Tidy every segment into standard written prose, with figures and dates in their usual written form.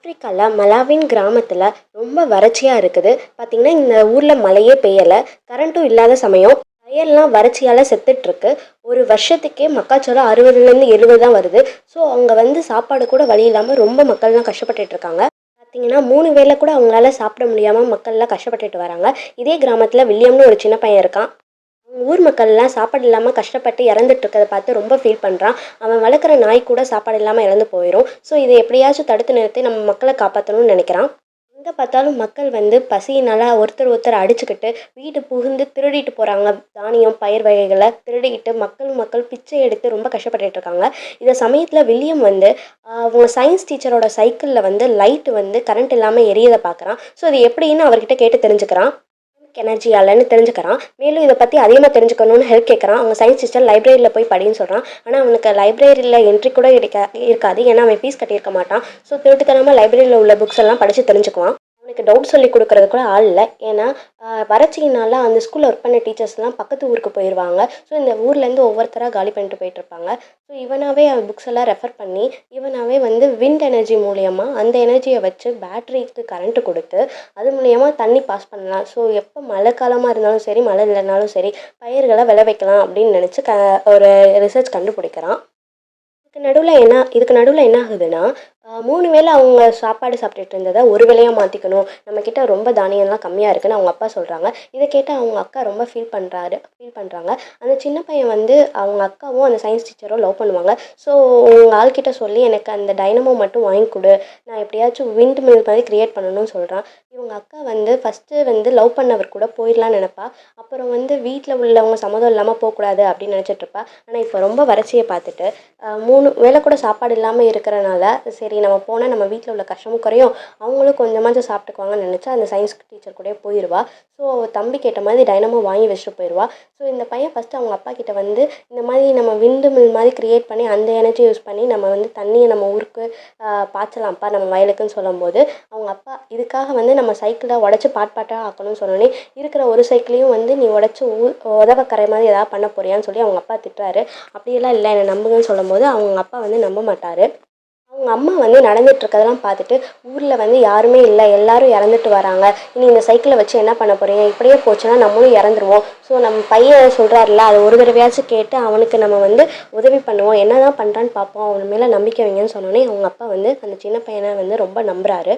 ஆப்பிரிக்கால மலாவின் கிராமத்துல ரொம்ப வறட்சியா இருக்குது. பாத்தீங்கன்னா, இந்த ஊர்ல மழையே பெய்யல. கரண்ட்டும் இல்லாத சமயம். வயல்லாம் வறட்சியால செத்துட்டு இருக்கு. ஒரு வருஷத்துக்கே மக்காச்சோளம் 60லேருந்து 70 தான் வருது. ஸோ அங்க வந்து சாப்பாடு கூட வழி இல்லாம ரொம்ப மக்கள்லாம் கஷ்டப்பட்டுட்டு இருக்காங்க. பார்த்தீங்கன்னா 3 வேளை கூட அவங்களால சாப்பிட முடியாம மக்கள்லாம் கஷ்டப்பட்டுட்டு வராங்க. இதே கிராமத்துல வில்லியம்னு ஒரு சின்ன பையன் இருக்கான். ஊர் மக்கள்லாம் சாப்பாடு இல்லாம கஷ்டப்பட்டு இறந்துட்டு இருக்கத பார்த்து ரொம்ப ஃபீல் பண்றான். அவன் வளர்க்குற நாய் கூட சாப்பாடு இல்லாம இறந்து போயிரும். ஸோ இத எப்படியாச்சும் தடுத்து நிறுத்தி நம்ம மக்கள காப்பாத்தணும்னு நெனைக்கிறான். எங்க பார்த்தாலும் மக்கள் வந்து பசியினால ஒருத்தர் ஒருத்தர் அடிச்சுக்கிட்டு, வீடு புகுந்து திருடிட்டு போறாங்க. தானியம், பயிர் வகைகள திருடிக்கிட்டு மக்கள் பிச்சை எடுத்து ரொம்ப கஷ்டப்பட்டுட்டு இருக்காங்க. இந்த சமயத்துல வில்லியம் வந்து அவங்க சயின்ஸ் டீச்சரோட சைக்கிள்ல வந்து லைட் வந்து கரண்ட் இல்லாம எரியத பார்க்குறான். ஸோ இது எப்படின்னு அவர்கிட்ட கேட்டு தெரிஞ்சுக்கிறான். எனர்ஜியாலன்னு தெரிஞ்சுக்கிறான். மேலும் இத பத்தி அதிகமா தெரிஞ்சுக்கணும்னு ஹெல்ப் கேட்குறான். அவங்க சயின்ஸ் டீச்சர் லைப்ரரியில போய் படின்னு சொல்றான். ஆனா அவனுக்கு லைப்ரரியில என்ட்ரி கூட இருக்காது. ஏன்னா அவன் ஃபீஸ் கட்டியிருக்க மாட்டான். ஸோ திருட்டுத்தனமா லைப்ரரியில உள்ள புக்ஸ் எல்லாம் படிச்சு தெரிஞ்சுக்குவான். அவனுக்கு டவுட் சொல்லி கொடுக்கறது கூட ஆள் இல்ல. ஏன்னா வறட்சியினால அந்த ஸ்கூல்ல ஒர்க் பண்ண டீச்சர்ஸ்லாம் பக்கத்து ஊருக்கு போயிருவாங்க. ஸோ இந்த ஊர்லேருந்து ஒவ்வொருத்தரா காலி பண்ணிட்டு போயிட்டுருப்பாங்க. ஸோ இவனாவே அவன் புக்ஸ் எல்லாம் ரெஃபர் பண்ணி, இவனாவே வந்து விண்ட் எனர்ஜி மூலியமா அந்த எனர்ஜிய வச்சு பேட்டரிக்கு கரண்ட் குடுத்து, அது மூலியமா தண்ணி பாஸ் பண்ணலாம். ஸோ எப்போ மழை காலமா இருந்தாலும் சரி, மழை இல்லைனாலும் சரி, பயிர்கள விளைவிக்கலாம் அப்படின்னு நினச்சு ஒரு ரிசர்ச் கண்டுபிடிக்கிறான். இதுக்கு நடுவுல என்ன ஆகுதுன்னா, 3 வேள அவங்க சாப்பாடு சாப்பிட்டுட்டு இருந்தத ஒரு வேளையா மாத்திக்கணும். நம்மகிட்ட ரொம்ப தானியம்லாம் கம்மியா இருக்குன்னு அவங்க அப்பா சொல்றாங்க. இத கேட்டு அவங்க அக்கா ரொம்ப ஃபீல் பண்றாங்க. அந்த சின்ன பையன் வந்து அவங்க அக்காவும் அந்த சயின்ஸ் டீச்சரும் லவ் பண்ணுவாங்க. ஸோ உங்க ஆள்கிட்ட சொல்லி எனக்கு அந்த டைனமோ மட்டும் வாங்கி குடு. நான் எப்படியாச்சும் விண்ட் மில் மாதிரி கிரியேட் பண்ணணும்னு சொல்றான். இவங்க அக்கா வந்து ஃபர்ஸ்ட்டு வந்து லவ் பண்ணவர் கூட போயிடலான்னு நெனைப்பா. அப்புறம் வந்து வீட்ல உள்ளவங்க சம்மதம் இல்லாம போக்கூடாது அப்படின்னு நினச்சிட்டு இருப்பா. ஆனா இப்போ ரொம்ப வறட்சிய பார்த்துட்டு 3 வேள கூட சாப்பாடு இல்லாம இருக்கிறனால, சரி நம்ம போனா நம்ம வீட்ல உள்ள கஷ்டமும் குறையும். அவங்களும் கொஞ்சமாச்சும் சாப்பிட்டுக்குவாங்கன்னு நெனச்சு அந்த சயின்ஸ் டீச்சர் கூடயே போயிருவா. ஸோ தம்பி கேட்ட மாதிரி டைனமோ வாங்கி வச்சுட்டு போயிருவா. ஸோ இந்த பையன் ஃபர்ஸ்ட்டு அவங்க அப்பா கிட்ட வந்து, இந்த மாதிரி நம்ம விண்டு மில் மாதிரி கிரியேட் பண்ணி அந்த எனர்ஜி யூஸ் பண்ணி நம்ம வந்து தண்ணிய நம்ம ஊருக்கு பாய்ச்சலாம்ப்பா நம்ம வயலுக்குன்னு சொல்லும்போது, அவங்க அப்பா இதுக்காக வந்து நம்ம சைக்கிள உடைச்சு பார்ட் பார்ட்டா ஆக்கணும்னு சொன்னோனே, இருக்கிற ஒரு சைக்கிளையும் வந்து நீ உடைச்சு உதவக்கரை மாதிரி ஏதாவது பண்ண போறியான்னு சொல்லி அவங்க அப்பா திட்டுறாரு. அப்படியெல்லாம் இல்ல என்ன நம்புங்கன்னு சொல்லும்போது, அவங்க அப்பா வந்து நம்ப மாட்டாரு. அவங்க அம்மா வந்து நடந்துட்டு இருக்கதெல்லாம் பார்த்துட்டு, ஊர்ல வந்து யாருமே இல்ல. எல்லாரும் இறந்துட்டு வராங்க. இனி இந்த சைக்கிள வச்சு என்ன பண்ண போறீங்க? இப்படியே போச்சுன்னா நம்மளும் இறந்துருவோம். ஸோ நம்ம பையன் சொல்றாருல்ல, அத ஒரு தடவையாச்சும் கேட்டு அவனுக்கு நம்ம வந்து உதவி பண்ணுவோம். என்னதான் பண்றான்னு பார்ப்போம். அவன் மேல நம்பிக்கை வைங்கன்னு சொன்னோனே, அவங்க அப்பா வந்து அந்த சின்ன பையன வந்து ரொம்ப நம்புறாரு.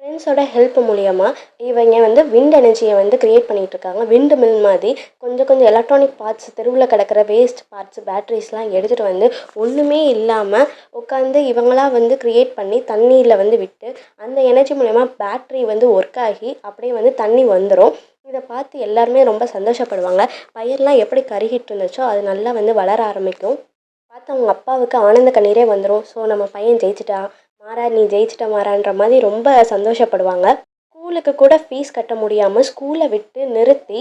ஃப்ரெண்ட்ஸோட ஹெல்ப் மூலியமா இவங்க வந்து விண்ட் எனர்ஜியை வந்து கிரியேட் பண்ணிட்டு இருக்காங்க. விண்டு மில் மாதிரி கொஞ்சம் கொஞ்சம் எலக்ட்ரானிக் பார்ட்ஸ், தெருவில் கிடக்கிற வேஸ்ட் பார்ட்ஸ், பேட்டரிஸ்லாம் எடுத்துகிட்டு வந்து ஒன்றுமே இல்லாமல் உட்காந்து இவங்களா வந்து கிரியேட் பண்ணி தண்ணியில் வந்து விட்டு, அந்த எனர்ஜி மூலயமா பேட்ரி வந்து ஒர்க் ஆகி அப்படியே வந்து தண்ணி வந்துடும். இதை பார்த்து எல்லாருமே ரொம்ப சந்தோஷப்படுவாங்க. பயிரெலாம் எப்படி கருகிட்டு இருந்துச்சோ அது நல்லா வந்து வளர ஆரம்பிக்கும். பார்த்து அவங்க அப்பாவுக்கு ஆனந்த கண்ணீரே வந்துடும். ஸோ நம்ம பையன் ஜெயிச்சிட்டான், மாறா நீ ஜெயிச்சிட்ட மாறான்ற மாதிரி ரொம்ப சந்தோஷப்படுவாங்க. ஸ்கூலுக்கு கூட ஃபீஸ் கட்ட முடியாமல் ஸ்கூலை விட்டு நிறுத்தி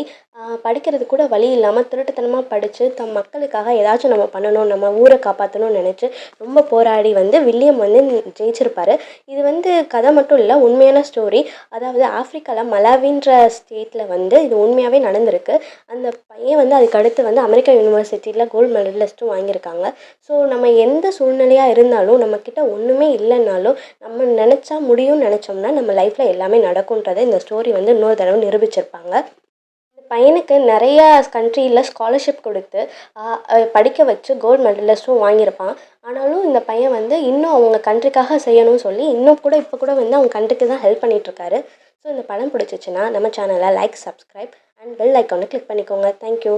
படிக்கிறதுக்கு கூட வழி இல்லாமல் திருட்டுத்தனமாக படித்து தம் மக்களுக்காக ஏதாச்சும் நம்ம பண்ணணும், நம்ம ஊரை காப்பாற்றணும்னு நினச்சி ரொம்ப போராடி வந்து வில்லியம் வந்து ஜெயிச்சிருப்பார். இது வந்து கதை மட்டும் இல்லை, உண்மையான ஸ்டோரி. அதாவது ஆஃப்ரிக்காவில் மலாவின்ற ஸ்டேட்டில் வந்து இது உண்மையாகவே நடந்திருக்கு. அந்த பையன் வந்து அதுக்கடுத்து வந்து அமெரிக்கா யூனிவர்சிட்டியில் கோல்டு மெடலிஸ்ட்டும் வாங்கியிருக்காங்க. ஸோ நம்ம எந்த சூழ்நிலையாக இருந்தாலும் நம்மக்கிட்ட ஒன்றுமே இல்லைன்னாலும் நம்ம நினச்சா முடியும்னு நினச்சோம்னா நம்ம லைஃப்பில் எல்லாமே நடக்கும்ன்றதை இந்த ஸ்டோரி வந்து இன்னொரு தடவை நிரூபிச்சிருப்பாங்க. இந்த பையனுக்கு நிறையா கண்ட்ரியில் ஸ்காலர்ஷிப் கொடுத்து படிக்க வச்சு கோல்டு மெடலிஸ்ட்டும் வாங்கியிருப்பான். ஆனாலும் இந்த பையன் வந்து இன்னும் அவங்க கண்ட்ரிக்காக செய்யணும்னு சொல்லி இன்னும் கூட இப்போ கூட வந்து அவங்க கண்ட்ரிக்கு தான் ஹெல்ப் பண்ணிகிட்ருக்காரு. ஸோ இந்த படம் பிடிச்சிச்சின்னா நம்ம சேனலை லைக், சப்ஸ்கிரைப் அண்ட் பெல் ஐக்கானை கிளிக் பண்ணிக்கோங்க. தேங்க்யூ.